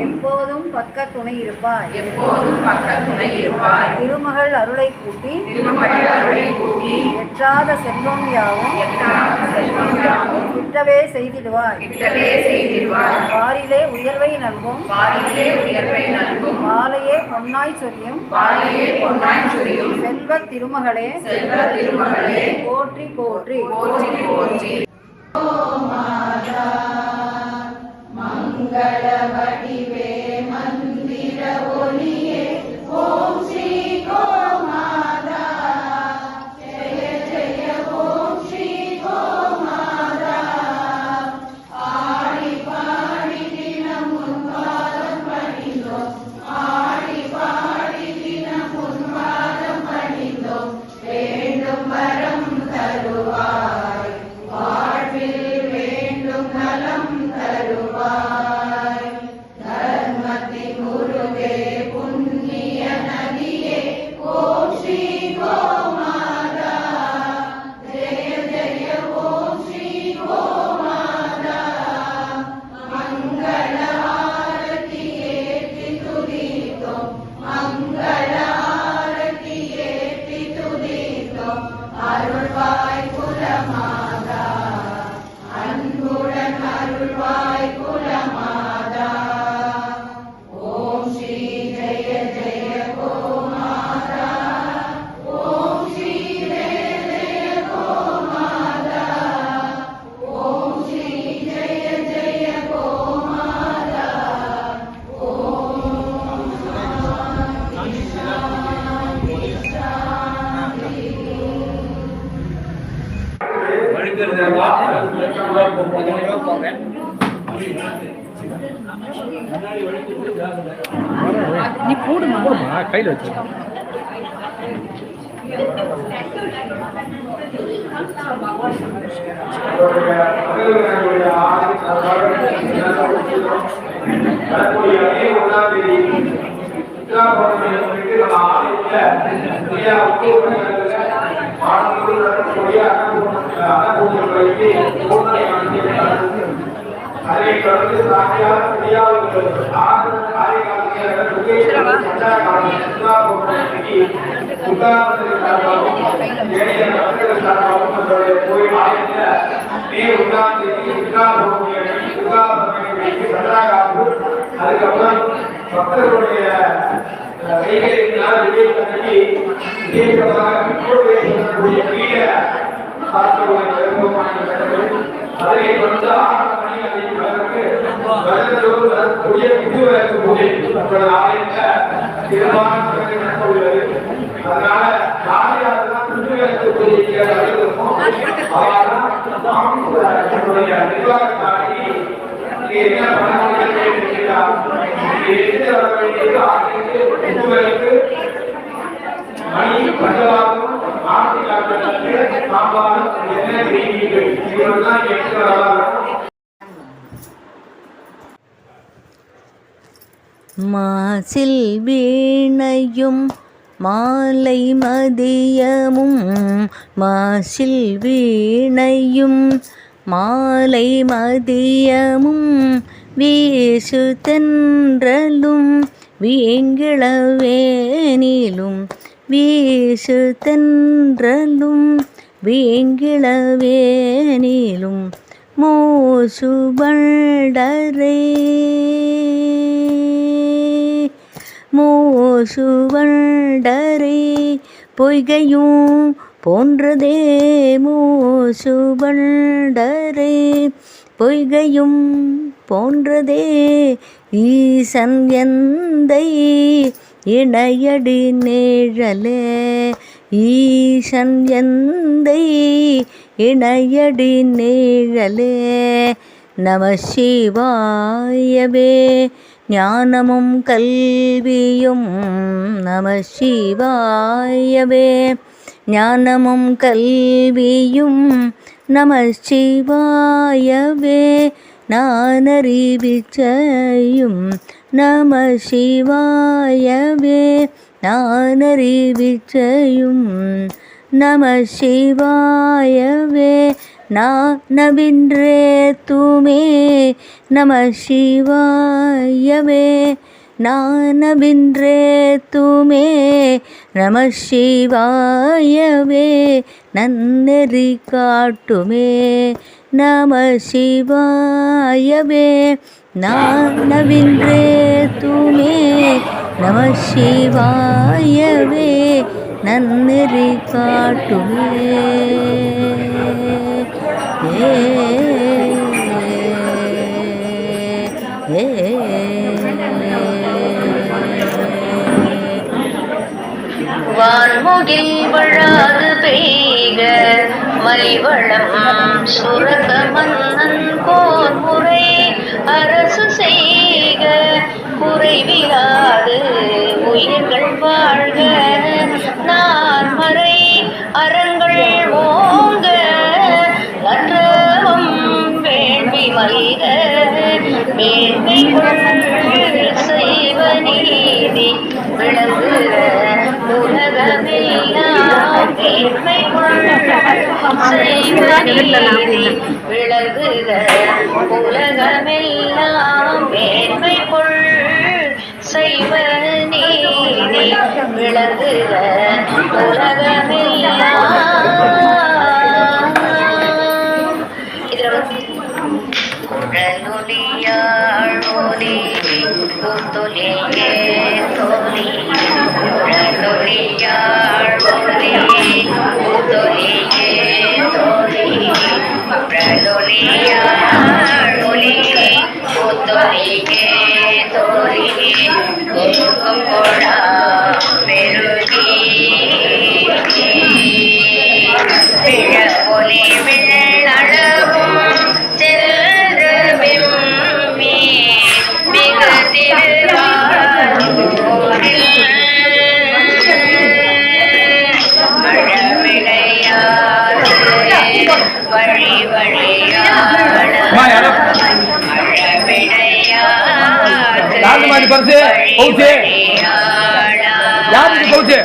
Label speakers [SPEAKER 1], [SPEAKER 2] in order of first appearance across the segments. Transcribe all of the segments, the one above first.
[SPEAKER 1] எப்போதும் பக்க துணை இருப்பாய். திருமகள் அருளை கூட்டி எட்டாத செல்வம் யாவும் கிட்டவே செய்திடுவாய். வாரிலே உயர்வை நல்கும் மாலையே பொன்னாய் சொரியும் செல்வ திருமகளே போற்றி போற்றி.
[SPEAKER 2] மங்கள வடிவே மந்திர ஒளியே ஓம் ஸ்ரீ கோமாதா ஜெய ஜெய ஓம் ஸ்ரீ கோமாதா. ஆடி பாடி தினம் உன்பாதம் பணிந்தோம், ஆடி பாடி தினம் உன்பாதம் பணிந்தோம். வேண்டும் வரம் தருவாய், வாழ்வில் வேண்டும் நலம் தருவாய். தர்மத்தின் குருவே புண்ணிய நதியே ஓம் ஸ்ரீ கோமாதா ஜெய ஜெய ஓம் ஸ்ரீ கோமாதா. மங்கள ஆரதி ஏற்றி துதித்தோம், மங்கள ஆரதி ஏற்றி துதித்தோம். அருள்வாய் குலமாதா அன்புடன் அருள்வாய் குலமாதா ஓம் ஸ்ரீ ஜெய ஜெய கோமாதா ஓம் ஸ்ரீ ஜெய ஜெய கோமாதா ஓம் ஸ்ரீ ஜெய ஜெய கோமாதா ஓம் சாந்தி சாந்தி
[SPEAKER 3] நீ போடுமா கையில் வச்சு
[SPEAKER 4] அதை தொடர்ந்து சாமியார் அதுக்கப்புறம் பக்தர்களுடைய அதை வந்து 6 மணி வரக்கூடிய புதுவிளக்கு பூஜை உள்ளது. அதனால யாரெல்லாம் புதுவிளக்கு பூஜைக்கு வருகிறோமோ அவர்களுடைய நிர்வாகத்தாடி என்ன பண்ண புதுவிளக்கு மணி பஞ்சவாதம் ஆட்சி காப்பதற்கு சாம்பாரம் என்ன செய்திகள் இவர்கள்தான் எடுத்து
[SPEAKER 5] மாசில் வீணையும் மாலை மதியமும் மாசில் வீணையும் மாலை மதியமும் வீசு தென்றலும் வீங்கிளவேனிலும் வீசு தென்றலும் வீங்கிளவேனிலும் மூசு பண்டரே மூசுவண்டரே பொய்கையும் போன்றதே மூசுவண்டரே பொய்கையும் போன்றதே ஈசன் எந்தை இணையடி நிழலே ஈசன் எந்தை இணையடி நிழலே நம சிவாயவே ஞானமும் கல்வியும் நம சிவாயவே ஞானமும் கல்வியும் நம சிவாயவே நானறிவிச்சையும் நம சிவாயவே நானறிவிச்சையும் நம சிவாயவே நானவின்றே தூமே நம சிவாயவே நானவின்றே தூமே நம சிவாயவே நன்னெறி காட்டுமே நம சிவாயவே நானவின்றே தூமே நம சிவாயவே நன்னெறி காட்டுமே
[SPEAKER 6] வான்முகில் வழாது பெய்க மலிவளம் சுரக மன்னன் கோன்முறை அரசு செய்க குறைவிலாது உயிர்கள் வாழ்க நான்மறை அறங்கள் ஓங்க நற்றவம் வேள்வி மல்க மேன்மை செய்வ நீதி விளங்குக உலகமெல்லாம் மேன்மை செய்வ நீதி விளங்குக உலகமெல்லாம் மேன்மை செய்வ நீதி விளங்குக உலகமெல்லாம்
[SPEAKER 3] யாரு பரிசு பவுச்சு யாருக்கு பவுச்சு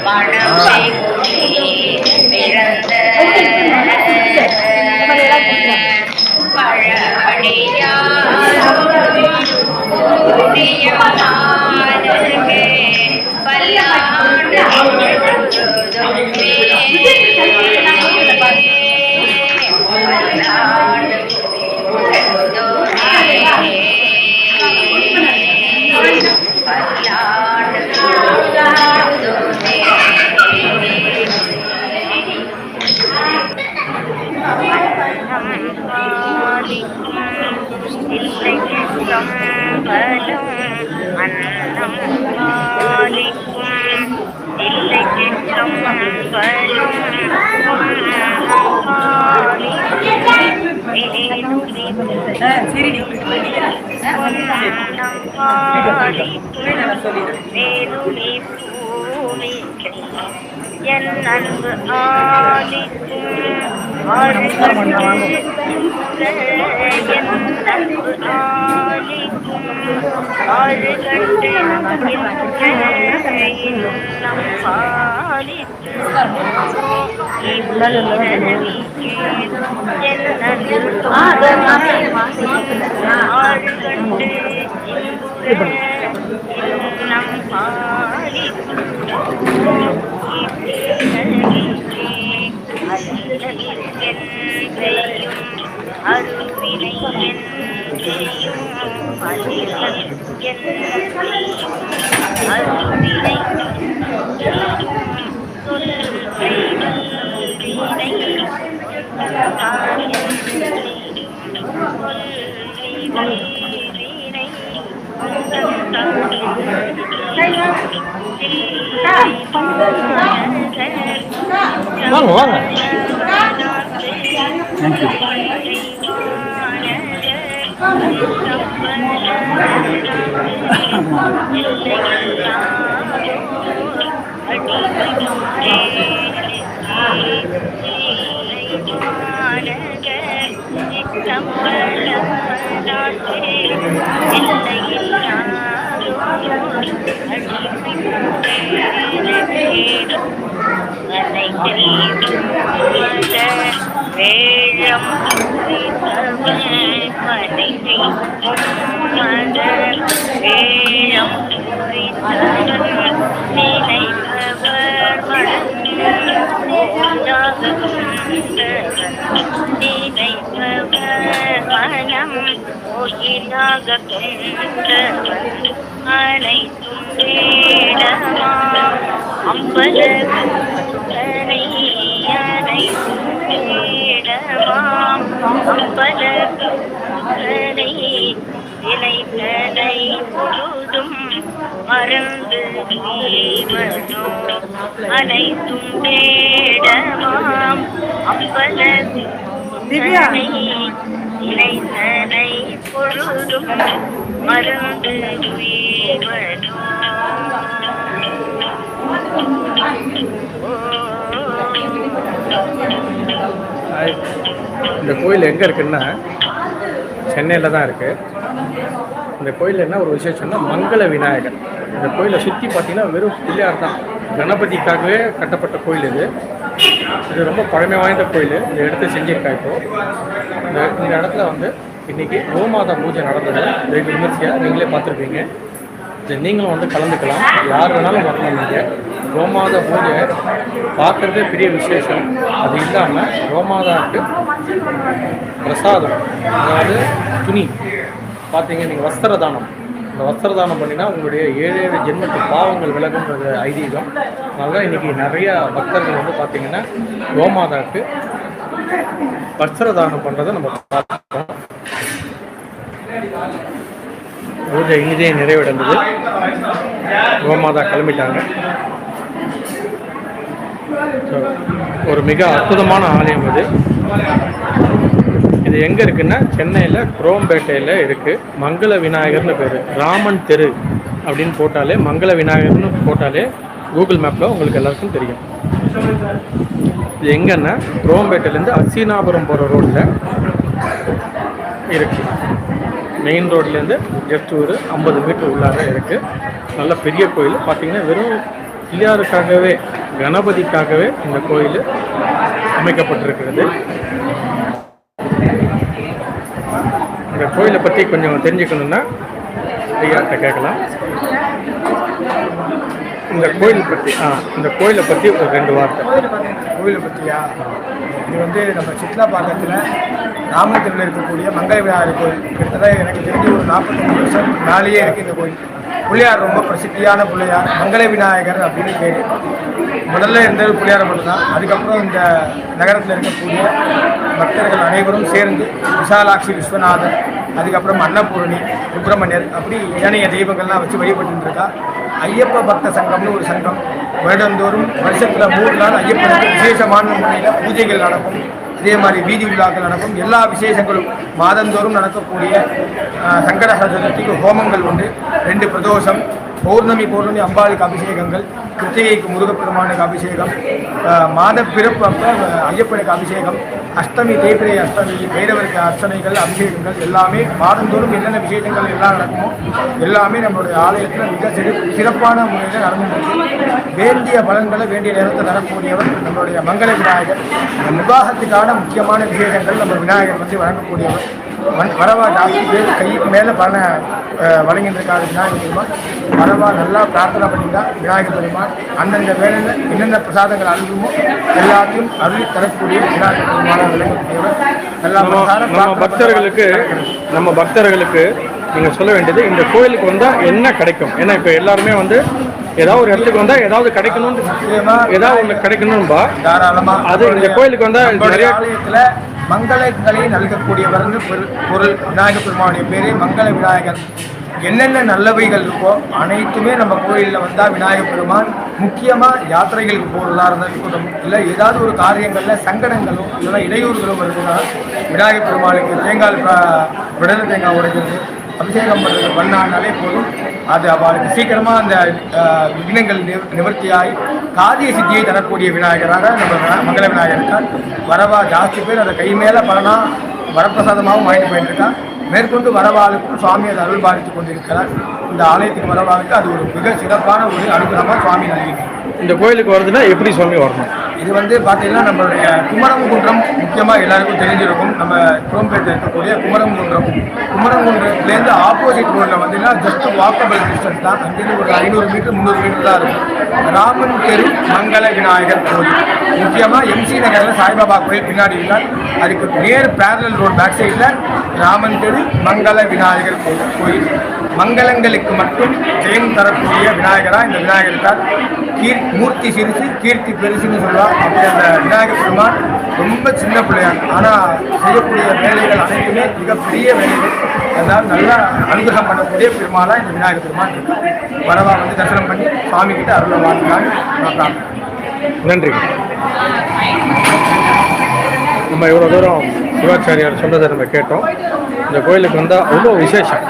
[SPEAKER 6] என் அன்பு ஆலிக்கும் ஆறுகண்டு
[SPEAKER 3] வாங்க வாங்க. தேங்க்யூ. மறந்து அனைத்தும் வேடமாம் அம்பலனை இணைத்தனை பொழுதும் மறந்து வீழ்வதோ. இந்த கோயில் எங்கே இருக்குன்னா சென்னையில் தான் இருக்குது. இந்த கோயில் என்ன ஒரு விசேஷம்னா மங்கள விநாயகர். இந்த கோயிலை சுற்றி பார்த்தீங்கன்னா வெறும் பிள்ளையார் தான். கணபதிக்காகவே கட்டப்பட்ட கோயில் இது. இது ரொம்ப பழமை வாய்ந்த கோயில். இந்த இடத்த செஞ்சிருக்கா இப்போது. இந்த இடத்துல வந்து இன்றைக்கி கோமாதா பூஜை நடந்தது. வெகு விமர்சையாக நீங்களே பார்த்துருப்பீங்க. இது நீங்களும் வந்து கலந்துக்கலாம். யார் வேணாலும் வரணும். நீங்கள் கோமாதா பூஜை பார்க்குறதே பெரிய விசேஷம். அது இல்லாமல் கோமாதாவுக்கு பிரசாதம், அதாவது துணி பார்த்தீங்க, நீங்கள் வஸ்திர தானம், இந்த வஸ்திர தானம் பண்ணினா உங்களுடைய 7 ஜென்மத்து பாவங்கள் விலகுன்றது ஐதீகம். அதனால் இன்றைக்கி நிறையா பக்தர்கள் வந்து பார்த்திங்கன்னா கோமாதாவுக்கு வஸ்திர தானம் பண்ணுறதை நம்ம பார்த்துக்கோம். பூஜை இனிதே நிறைவடைந்தது. கோமாதா கிளம்பிட்டாங்க. ஒரு மிக அற்புதமான ஆலயம் இது. இது எங்கே இருக்குன்னா சென்னையில் குரோம்பேட்டையில் இருக்குது. மங்கள விநாயகர்னு பேர். ராமன் தெரு அப்படின்னு போட்டாலே, மங்கள விநாயகர்னு போட்டாலே கூகுள் மேப்பில் உங்களுக்கு எல்லாருக்கும் தெரியும். இது எங்கன்னா குரோம்பேட்டையிலேருந்து அசீனாபுரம் போகிற ரோட்டில் இருக்குது. மெயின் ரோட்லேருந்து ஜஸ்ட் ஒரு 50 மீட்டர் உள்ளார இருக்குது. நல்ல பெரிய கோயில். பார்த்திங்கன்னா வெறும் பிள்ளையாருக்காகவே, கணபதிக்காகவே இந்த கோயில் அமைக்கப்பட்டிருக்கிறது. இந்த கோயிலை பற்றி கொஞ்சம் தெரிஞ்சுக்கணுன்னா ஐயாட்ட கேட்கலாம். இந்த கோயிலை பற்றி ஒரு 2 வார்த்தை.
[SPEAKER 7] கோவிலை பற்றியா? இது வந்து நம்ம சித்லாபாக்கத்தில் ராமத்தில் இருக்கக்கூடிய மங்கள விநாயகர் கோயில். கிட்டத்தட்ட எனக்கு தெரிஞ்சு ஒரு 45 வருஷம் நாளையே இருக்குது இந்த கோயில். பிள்ளையார் ரொம்ப பிரசித்தியான பிள்ளையார், மங்கள விநாயகர் அப்படின்னு பேர். முதல்ல இருந்தது பிள்ளையார் மட்டும்தான். அதுக்கப்புறம் இந்த நகரத்தில் இருக்கக்கூடிய பக்தர்கள் அனைவரும் சேர்ந்து விசாலாட்சி, விஸ்வநாதர், அதுக்கப்புறம் அன்னபூரணி, சுப்பிரமணியர், அப்படி ஏனைய தெய்வங்கள்லாம் வச்சு வழிபட்டு இருக்கா. ஐயப்ப பக்த சங்கம்னு ஒரு சங்கம். வருடந்தோறும் வருஷத்தில் 3 நாள் ஐயப்பனுக்கு விசேஷமான முறையில் பூஜைகள் நடக்கும். அதே மாதிரி வீதி விழாக்கள் நடக்கும். எல்லா விசேஷங்களும் மாதந்தோறும் நடக்கக்கூடிய சங்கடஹர சதுர்த்திக்கு ஹோமங்கள் உண்டு. 2 பிரதோஷம், பௌர்ணமி அம்பாளுக்கு அபிஷேகங்கள், கிருத்திகைக்கு முருகப்பெருமானுக்கு அபிஷேகம், மாத பிறப்பு அப்போ ஐயப்பனுக்கு அபிஷேகம், அஷ்டமி தேய்பிரை அஷ்டமி, பைரவருக்கு அர்ச்சனைகள், அபிஷேகங்கள் எல்லாமே மாதந்தோறும் என்னென்ன விசேஷங்கள் எல்லாம் நடக்குமோ எல்லாமே நம்மளுடைய ஆலயத்தில் மிக சிறப்பான முறையில் நடந்துருக்கு. வேண்டிய பலன்களை வேண்டிய நேரத்தில் தரக்கூடியவர் நம்மளுடைய மங்கள விநாயகர். முகாகத்துக்கான முக்கியமான விசேஷங்கள் நம்ம விநாயகர் வந்து வழங்கக்கூடியவர். வரவா ஜாஸ்தி பேர் கைக்கு மேலே பலனை வழங்கின்றிருக்காரு விநாயகர் பெருமான். வரவா நல்லா பிரார்த்தனை பண்ணிட்டா விநாயகர் பெருமான் அந்தந்த வேலையில் என்னென்ன பிரசாதங்கள் அழுகுமோ எல்லாத்தையும் அருளி தரக்கூடிய விநாயகர் பெருமானாக விளங்கக்கூடியவர்.
[SPEAKER 3] நம்ம பக்தர்களுக்கு நீங்கள் சொல்ல வேண்டியது, இந்த கோயிலுக்கு வந்தால் என்ன கிடைக்கும்? ஏன்னா இப்போ எல்லாருமே வந்து ஏதாவது ஒரு இடத்துக்கு வந்தால் ஏதாவது கிடைக்கணும்னு, ஏதாவது ஒன்று கிடைக்கணும்பா தாராளமாக. அது இந்த கோயிலுக்கு வந்தால் நிறைய
[SPEAKER 7] ஆலயத்தில் மங்களங்களை நல்கக்கூடியவர் பொருள். விநாயகர் பெருமானுடைய பேரே மங்கள விநாயகர். என்னென்ன நல்லவைகள் இருக்கோ அனைத்துமே நம்ம கோயிலில் வந்தால் விநாயகர் பெருமான். முக்கியமாக யாத்திரைகளுக்கு போகிறதா இருந்தாலும் இல்லை ஏதாவது ஒரு காரியங்களில் சங்கடங்களும் இல்லைன்னா இடையூறுகளும் வருதுன்னா விநாயகர் பெருமானுக்கு விடலை தேங்காய் உடைக்கிறது, அபிஷேகம் பண்ணுறது பண்ணாலே போதும். அது அவளுக்கு சீக்கிரமாக அந்த விக்னங்கள் நிவர்த்தியாகி காரிய சித்தியை தரக்கூடிய விநாயகராக நம்ம மங்கள விநாயகர் இருக்கார். வரவா ஜாஸ்தி பேர் அதை கை மேலே பலனா வரப்பிரசாதமாகவும் வாங்கிட்டு போயிட்டுருக்கான். மேற்கொண்டு வரவாளுக்கும் சுவாமி அதை அருள் பாலித்து கொண்டிருக்கிறார். இந்த ஆலயத்துக்கு வரவாளுக்கு அது ஒரு மிக சிறப்பான ஒரு அனுகிரகமாக சுவாமி நல்கினார்.
[SPEAKER 3] இந்த கோயிலுக்கு வருதுன்னா எப்படி சுவாமி வரணும்?
[SPEAKER 7] இது வந்து பார்த்தீங்கன்னா நம்மளுடைய குமரங்குன்றம் முக்கியமாக எல்லாருக்கும் தெரிஞ்சிருக்கும். நம்ம குரோம்பேட்டில் இருக்கக்கூடிய குமரங்குன்றத்துலேருந்து ஆப்போசிட் ரோடில் வந்தீங்கன்னா ஜஸ்ட் வாக்கபிள் டிஸ்டன்ஸ் தான். அங்கேருந்து ஒரு 500 மீட்டர் 300 மீட்டர் தான் இருக்கும். ராமன் தெரு மங்கள விநாயகர் கோயில். முக்கியமாக எம்சி நகரில் சாய்பாபா கோயில் பின்னாடி இருக்கார். அதுக்கு நேர் பேரலல் ரோடு பேக் சைடில் ராமன் தெரு மங்கள விநாயகர் கோயில். மங்களங்களுக்கு மட்டும் ஜெயம் தரக்கூடிய விநாயகராக இந்த விநாயகர் இருக்கார். மூர்த்தி சிறுசு கீர்த்தி பெருசுன்னு சொல்லுவார். அப்படி அந்த விநாயகர் பெருமான் ரொம்ப சின்ன பிள்ளையார். ஆனால் செய்யக்கூடிய வேலைகள் அனைத்துமே மிகப்பெரிய வேலைகள். அதனால் நல்லா அனுகிரகம் பண்ணக்கூடிய பெருமாளாக இந்த விநாயகர் பெருமான் இருக்கு. வரவா வந்து தரிசனம் பண்ணி சுவாமி கிட்ட அருளை வாங்கினான்னு நான் பிரார்த்தனை.
[SPEAKER 3] நன்றி. நம்ம இவ்வளோ தூரம் சிவாச்சாரியார் சொன்னதை நம்ம கேட்டோம். இந்த கோயிலுக்கு வந்தால் அவ்வளோ விசேஷம்.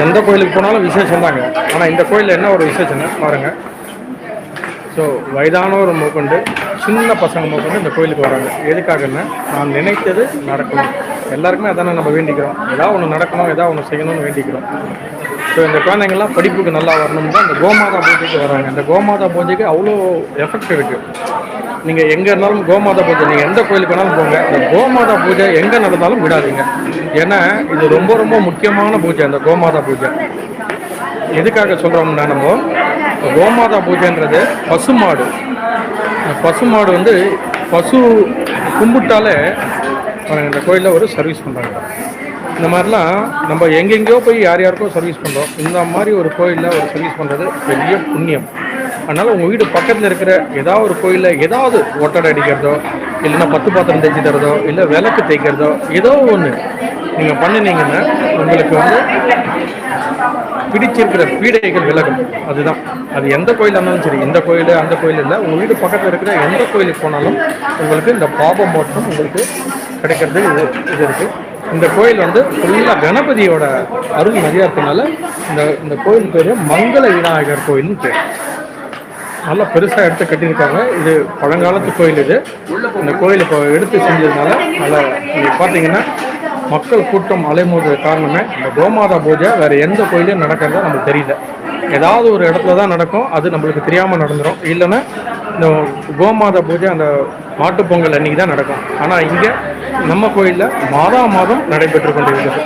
[SPEAKER 3] எந்த கோயிலுக்கு போனாலும் விசேஷம் தாங்க. ஆனால் இந்த கோயிலில் என்ன ஒரு விசேஷம்னு பாருங்கள். ஸோ வயதானவர் முதற்கொண்டு சின்ன பசங்க முதற்கொண்டு இந்த கோயிலுக்கு வராங்க. எதுக்காகன்னா நான் நினைத்தது நடக்கணும். எல்லாருக்குமே அதானே நம்ம வேண்டிக்கிறோம். ஏதாவது ஒன்று நடக்கணும், ஏதாவது ஒன்று செய்யணும்னு வேண்டிக்கிறோம். ஸோ இந்த குழந்தைங்கள்லாம் படிப்புக்கு நல்லா வரணும்னு தான் இந்த கோமாதா பூஜைக்கு வராங்க. இந்த கோமாதா பூஜைக்கு அவ்வளோ எஃபெக்ட் இருக்குது. நீங்கள் எங்கே இருந்தாலும் கோமாதா பூஜை, நீங்கள் எந்த கோயிலுக்கு வேணாலும் போங்க, இந்த கோமாதா பூஜை எங்கே நடந்தாலும் விடாதீங்க. ஏன்னா இது ரொம்ப ரொம்ப முக்கியமான பூஜை. அந்த கோமாதா பூஜை எதுக்காக சொல்கிறோம்னா, நம்ம கோமாதா பூஜைன்றது பசுமாடு. பசுமாடு வந்து பசு கும்பிட்டாலே இந்த கோயிலில் ஒரு சர்வீஸ் பண்ணுறாங்க. இந்த மாதிரிலாம் நம்ம எங்கெங்கேயோ போய் யார் யாருக்கோ சர்வீஸ் பண்ணுறோம். இந்த மாதிரி ஒரு கோயிலில் ஒரு சர்வீஸ் பண்ணுறது பெரிய புண்ணியம். அதனால் உங்கள் வீடு பக்கத்தில் இருக்கிற ஏதாவது ஒரு கோயிலில் ஏதாவது ஒட்டடை அடிக்கிறதோ, இல்லைன்னா 10 பாத்திரம் தேய்ச்சி தரதோ, இல்லை விளக்கு தேய்க்கிறதோ, ஏதோ ஒன்று நீங்கள் பண்ணினீங்கன்னா உங்களுக்கு வந்து பிடிச்சிருக்கிற பீடைகள் விலகும். அதுதான். அது எந்த கோயிலாக இருந்தாலும் சரி, இந்த கோயில் அந்த கோயில் இல்லை, உங்கள் வீடு பக்கத்தில் இருக்கிற எந்த கோயிலுக்கு போனாலும் உங்களுக்கு இந்த பாபம் மோட்சம் உங்களுக்கு கிடைக்கிறது இது இருக்குது. இந்த கோயில் வந்து ஃபுல்லாக கணபதியோட அருள் நிறையா இருக்கனால இந்த கோயில் பேர் மங்கள விநாயகர் கோயில்னு பேர். நல்லா பெருசாக எடுத்து கட்டியிருக்காங்க. இது பழங்காலத்து கோயில். இது இந்த கோயில் இப்போ எடுத்து செஞ்சதுனால நல்லா நீங்கள் பார்த்தீங்கன்னா மக்கள் கூட்டம் அலைமோத காரணமே இந்த கோமாதா பூஜை வேறு எந்த கோயிலையும் நடக்கிறதா நமக்கு தெரியல. ஏதாவது ஒரு இடத்துல தான் நடக்கும், அது நம்மளுக்கு தெரியாமல் நடந்துடும். இல்லைன்னா இந்த கோமாதா பூஜை அந்த மாட்டுப்பொங்கல் அன்றைக்கி தான் நடக்கும். ஆனால் இங்கே நம்ம கோயிலில் மாதம் நடைபெற்று கொண்டிருக்கிறது.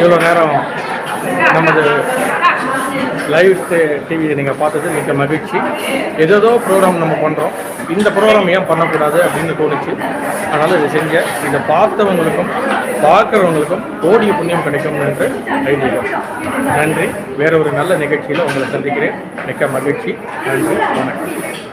[SPEAKER 3] இவ்வளோ நேரம் நமது லைவ் டிவியை நீங்கள் பார்த்தது மிக மகிழ்ச்சி. ஏதோ ப்ரோக்ராம் நம்ம பண்ணுறோம், இந்த ப்ரோக்ராம் ஏன் பண்ணக்கூடாது அப்படின்னு தோணுச்சு. அதனால் இதை செஞ்ச இதை பார்த்தவங்களுக்கும் பார்க்குறவங்களுக்கும் கோடிய புண்ணியம் கிடைக்கும் என்று ஐதீகம். நன்றி. வேற ஒரு நல்ல நிகழ்ச்சியில் உங்களை சந்திக்கிறேன். மிக்க மகிழ்ச்சி. நன்றி. வணக்கம்.